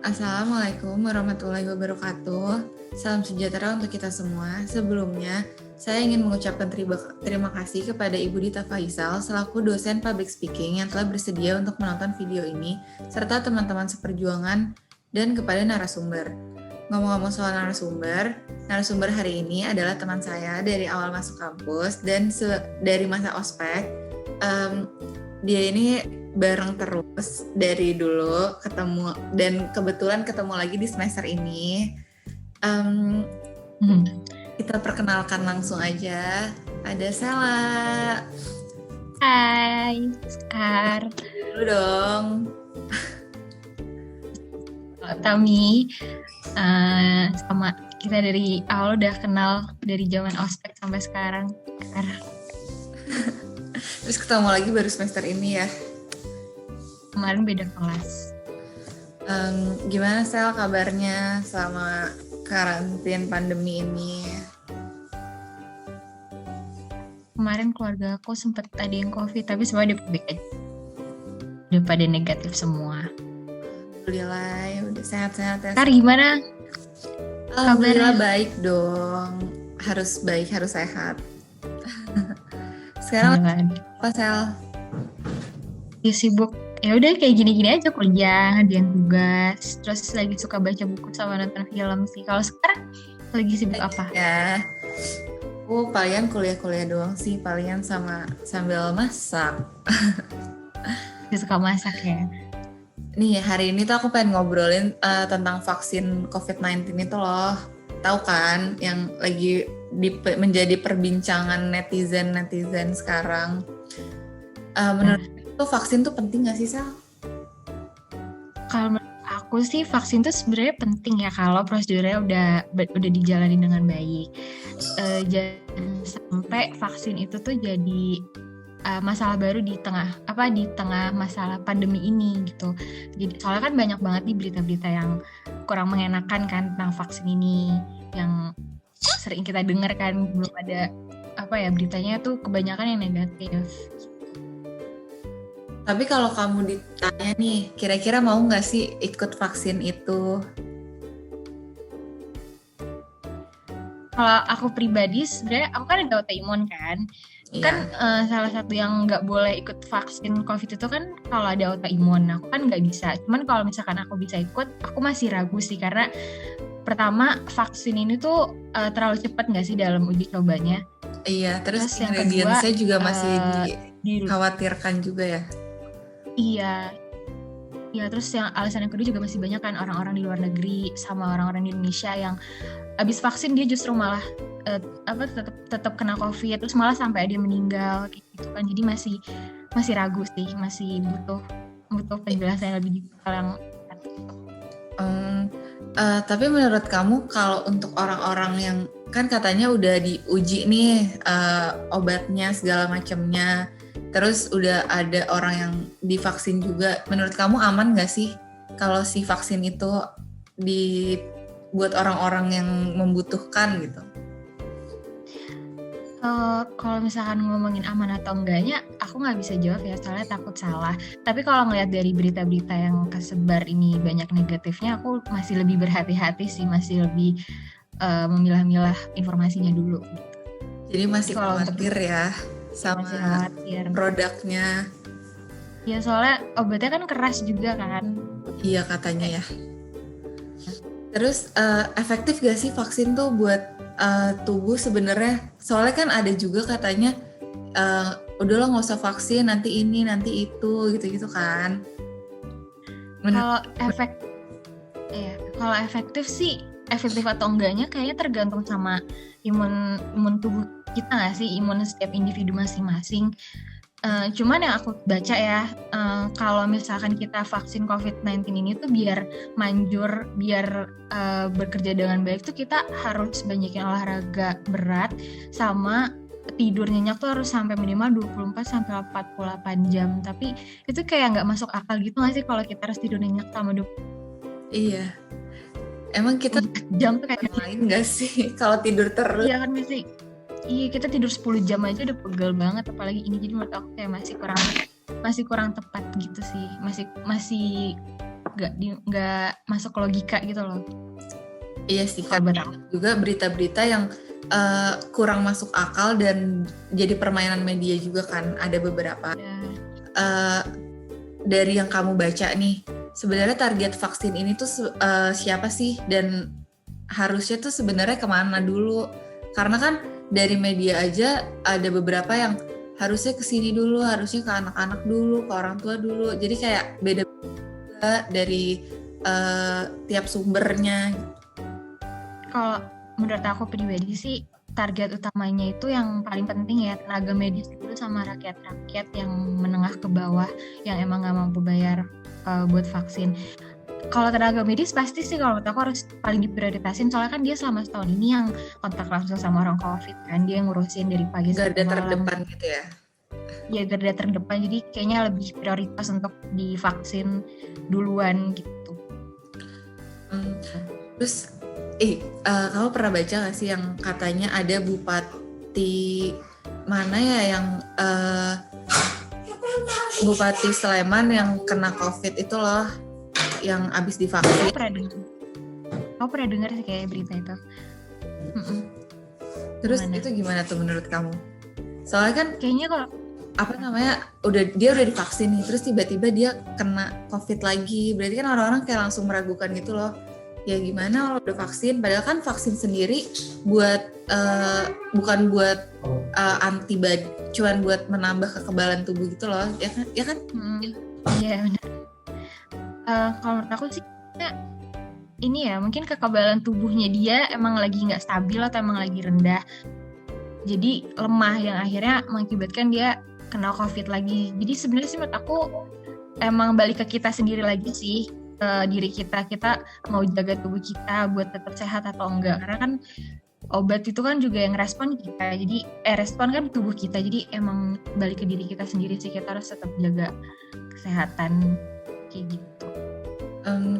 Assalamualaikum warahmatullahi wabarakatuh. Salam sejahtera untuk kita semua. Sebelumnya, saya ingin mengucapkan terima kasih kepada Ibu Dita Faisal selaku dosen public speaking yang telah bersedia untuk menonton video ini, serta teman-teman seperjuangan dan kepada narasumber. Ngomong-ngomong soal narasumber hari ini adalah teman saya dari awal masuk kampus dan dari masa ospek. Dia ini bareng terus dari dulu ketemu dan kebetulan ketemu lagi di semester ini. Kita perkenalkan langsung aja. Ada Sela. Hai, Sekar. Dulu dong. Tami, sama kita dari awal udah kenal dari zaman ospek sampai sekarang. Terus ketemu lagi baru semester ini ya. Kemarin beda kelas. Gimana Sel kabarnya selama karantin pandemi ini? Kemarin keluarga aku sempat ada yang COVID, tapi semua udah baik aja. Udah pada negatif semua. Alhamdulillah, ya udah sehat-sehat ya. Sekar gimana? Alhamdulillah baik dong. Harus baik, harus sehat. Sekarang apa Sel? Ya sibuk. Ya udah kayak gini-gini aja, kuliah, ngerjain tugas, terus lagi suka baca buku sama nonton film sih. Kalau sekarang lagi sibuk apa? Ya, aku palingan kuliah doang sih, palingan sambil masak. Suka masak ya? Nih hari ini tuh aku pengen ngobrolin tentang vaksin COVID-19 itu loh. Tahu kan yang lagi menjadi perbincangan netizen sekarang. Menurut itu vaksin tuh penting nggak sih Sal? Kalau menurut aku sih vaksin tuh sebenarnya penting ya kalau prosedurnya udah dijalani dengan baik. Jangan sampai vaksin itu tuh jadi masalah baru di tengah masalah pandemi ini gitu. Jadi soalnya kan banyak banget nih berita-berita yang kurang mengenakan kan tentang vaksin ini yang sering kita dengar kan, belum ada beritanya tuh kebanyakan yang negatif. Tapi kalau kamu ditanya nih, kira-kira mau nggak sih ikut vaksin itu? Kalau aku pribadi, sebenarnya aku kan ada autoimun kan. Iya. Kan salah satu yang nggak boleh ikut vaksin COVID itu kan kalau ada autoimun. Aku kan nggak bisa. Cuman kalau misalkan aku bisa ikut, aku masih ragu sih. Karena pertama, vaksin ini tuh terlalu cepat nggak sih dalam uji cobanya. Iya, terus yang kedua, saya juga masih dikhawatirkan juga ya. Iya, terus yang alasan yang kedua juga masih banyak kan orang-orang di luar negeri sama orang-orang di Indonesia yang abis vaksin dia justru malah tetap kena COVID, terus malah sampai dia meninggal gitu kan. Jadi masih ragu sih, masih butuh penjelasan yang lebih detail yang tapi menurut kamu kalau untuk orang-orang yang kan katanya udah diuji nih obatnya segala macamnya, terus udah ada orang yang divaksin juga, menurut kamu aman nggak sih kalau si vaksin itu buat orang-orang yang membutuhkan gitu? Kalau misalkan ngomongin aman atau enggaknya, aku nggak bisa jawab ya, soalnya takut salah. Tapi kalau ngelihat dari berita-berita yang kesebar ini banyak negatifnya, aku masih lebih berhati-hati sih, masih lebih memilah-milah informasinya dulu. Jadi masih khawatir ya sama produknya. Ya soalnya obatnya kan keras juga kan. Iya katanya ya. Terus efektif gak sih vaksin tuh buat tubuh sebenarnya? Soalnya kan ada juga katanya udahlah nggak usah vaksin, nanti ini nanti itu gitu kan. Kalau efektif sih, efektif atau enggaknya kayaknya tergantung sama imun tubuh kita nggak sih, imun setiap individu masing-masing. Cuman yang aku baca ya, kalau misalkan kita vaksin COVID-19 ini tuh biar manjur, biar bekerja dengan baik tuh kita harus banyakin olahraga berat sama tidur nyenyak tuh harus sampai minimal 24-48 jam. Tapi itu kayak nggak masuk akal gitu nggak sih kalau kita harus tidur nyenyak sama 20. Iya. Emang kita jam tuh kayak lain nggak sih kalau tidur terus? Iya kan masih. Iya, kita tidur 10 jam aja udah pegel banget, apalagi ini. Jadi menurut aku kayak masih kurang tepat gitu sih. Masih nggak masuk logika gitu loh. Iya sih, Kalau buat karena aku. juga berita-berita yang kurang masuk akal dan jadi permainan media juga kan, ada beberapa. Ya. Dari yang kamu baca nih, sebenarnya target vaksin ini tuh siapa sih, dan harusnya tuh sebenarnya kemana dulu? Karena kan dari media aja ada beberapa yang harusnya ke sini dulu, harusnya ke anak-anak dulu, ke orang tua dulu. Jadi kayak beda dari tiap sumbernya. Kalau menurut aku pribadi sih target utamanya itu yang paling penting ya tenaga medis dulu sama rakyat-rakyat yang menengah ke bawah yang emang nggak mampu bayar buat vaksin. Kalau tenaga medis pasti sih kalau menurut aku harus paling diprioritasin, soalnya kan dia selama setahun ini yang kontak langsung sama orang COVID kan, dia ngurusin dari pagi sampai Garda malam. terdepan gitu ya. Ya garda terdepan, jadi kayaknya lebih prioritas untuk divaksin duluan gitu. Terus kamu pernah baca gak sih yang katanya ada bupati mana ya yang Bupati Sleman yang kena COVID itu loh, yang abis divaksin. Aku pernah dengar sih kayak berita itu. Terus itu gimana tuh menurut kamu? Soalnya kan kayaknya kalau dia udah divaksin nih, terus tiba-tiba dia kena COVID lagi, berarti kan orang-orang kayak langsung meragukan gitu loh. Ya gimana kalau udah vaksin, padahal kan vaksin sendiri buat bukan buat antibody, cuman buat menambah kekebalan tubuh gitu loh, ya kan? Iya benar. Kalau menurut aku sih ini ya mungkin kekebalan tubuhnya dia emang lagi nggak stabil atau emang lagi rendah, jadi lemah yang akhirnya mengakibatkan dia kena COVID lagi. Jadi sebenarnya sih menurut aku emang balik ke kita sendiri lagi sih, diri kita mau jaga tubuh kita buat tetap sehat atau enggak, karena kan obat itu kan juga yang respon kita, jadi respon kan tubuh kita, jadi emang balik ke diri kita sendiri sih, kita harus tetap jaga kesehatan kayak gitu.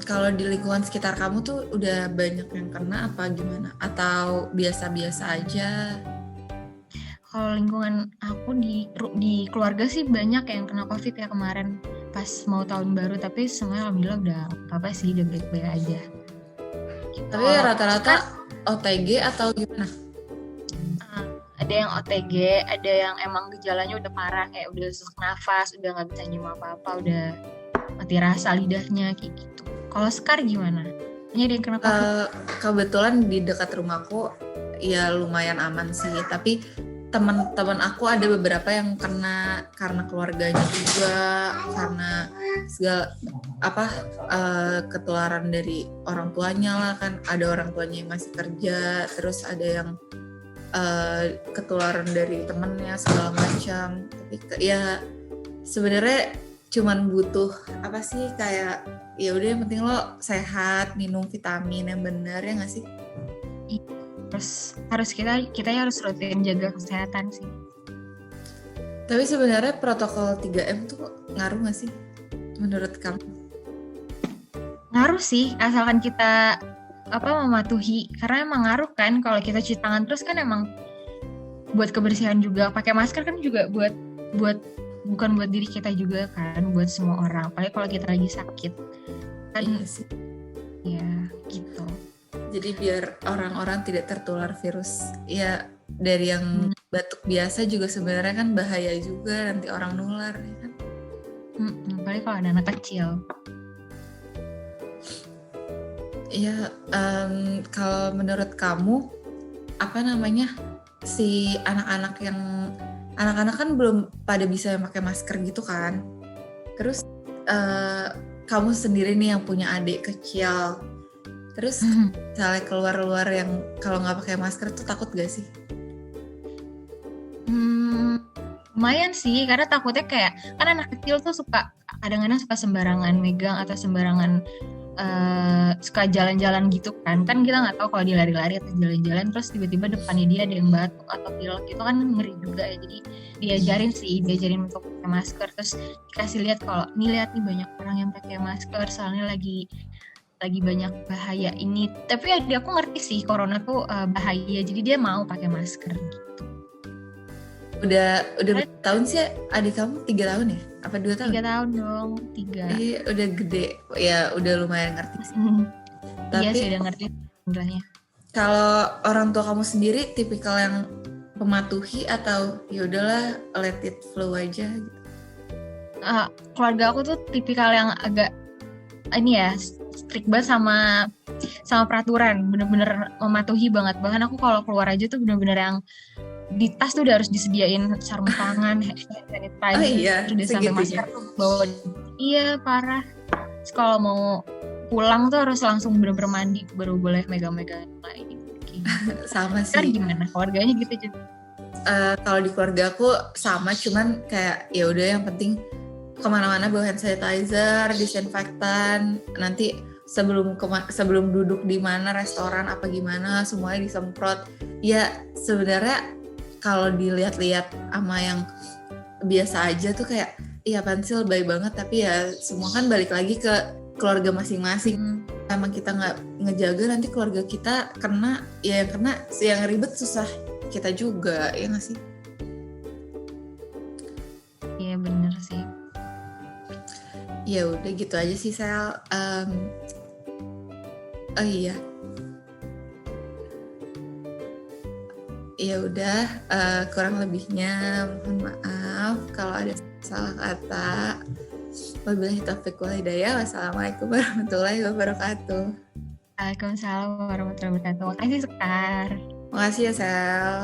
Kalau di lingkungan sekitar kamu tuh udah banyak yang kena apa gimana, atau biasa-biasa aja? Kalau lingkungan aku di keluarga sih banyak yang kena COVID ya kemarin pas mau tahun baru, tapi semuanya alhamdulillah udah apa sih, udah baik-baik aja. Tapi rata-rata OTG atau gimana? Ada yang OTG, ada yang emang gejalanya udah parah, kayak udah sesak nafas, udah nggak bisa nyium apa-apa, udah mati rasa lidahnya kayak gitu. Kalau Sekar gimana? Ini ada yang kena COVID? Kebetulan di dekat rumahku ya lumayan aman sih, tapi teman-teman aku ada beberapa yang kena karena keluarganya juga, karena segala ketularan dari orang tuanya lah, kan ada orang tuanya yang masih kerja, terus ada yang ketularan dari temennya segala macam. Tapi ya sebenarnya cuman butuh apa sih, kayak ya udah yang penting lo sehat, minum vitamin yang benar, ya nggak sih? Terus kita harus rutin jaga kesehatan sih. Tapi sebenarnya protokol 3M tuh ngaruh nggak sih menurut kamu? Ngaruh sih, asalkan kita mematuhi, karena emang ngaruh kan. Kalau kita cuci tangan terus kan emang buat kebersihan juga, pakai masker kan juga buat bukan buat diri kita juga kan, buat semua orang, apalagi kalau kita lagi sakit kan. Iya sih. Ya gitu. Jadi biar orang-orang tidak tertular virus. Ya dari yang batuk biasa juga sebenarnya kan bahaya juga, nanti orang nular ya kan. Apalagi kalau ada anak kecil. Ya kalau menurut kamu si anak-anak kan belum pada bisa pakai masker gitu kan. Terus kamu sendiri nih yang punya adik kecil, terus misalnya keluar yang kalau nggak pakai masker tuh takut gak sih? Lumayan sih, karena takutnya kayak kan anak kecil tuh kadang-kadang suka sembarangan megang atau sembarangan suka jalan-jalan gitu kan kita nggak tahu kalau dia lari-lari atau jalan-jalan terus tiba-tiba depannya dia ada yang batuk atau pilek, itu kan ngeri juga ya. Jadi diajarin untuk pakai masker, terus dikasih lihat kalau lihat nih banyak orang yang pakai masker soalnya lagi banyak bahaya ini. Tapi ya aku ngerti sih corona tuh bahaya, jadi dia mau pakai masker gitu. Udah berapa tahun sih adik kamu? 3 tahun ya? Apa 2 tahun? 3 tahun dong, 3. Iya, udah gede. Ya, udah lumayan ngerti sih. Iya Tapi sih udah ngerti sebenarnya. kalau orang tua kamu sendiri tipikal yang mematuhi atau ya udahlah let it flow aja gitu? Keluarga aku tuh tipikal yang agak ini ya, strict banget sama peraturan, bener-bener mematuhi banget. Bahkan aku kalau keluar aja tuh bener-bener yang di tas tuh udah harus disediain sarung tangan, hand sanitizer, Oh iya, udah sampai segitunya. masker tuh bawa. Iya parah. Terus kalau mau pulang tuh harus langsung bener-bener mandi baru boleh megang-megang lain. Sama Sekarang sih. gimana? Keluarganya gitu juga. Kalau di keluarga aku sama, cuman kayak ya udah yang penting kemana-mana bawa hand sanitizer, disinfektan. Nanti sebelum duduk di mana restoran apa gimana semuanya disemprot. Ya sebenarnya kalau dilihat-lihat sama yang biasa aja tuh kayak iya pensil baik banget, tapi ya semua kan balik lagi ke keluarga masing-masing. Emang kita nggak ngejaga, nanti keluarga kita kena, ya yang ribet susah kita juga, ya nggak sih? Iya bener sih. Ya udah gitu aja sih Sel. Oh iya, ya udah, kurang lebihnya mohon maaf kalau ada salah kata. Wabillahi taufiq wal hidayah. Wassalamualaikum warahmatullahi wabarakatuh. Waalaikumsalam warahmatullahi wabarakatuh. Makasih Sekar. Makasih ya Sel.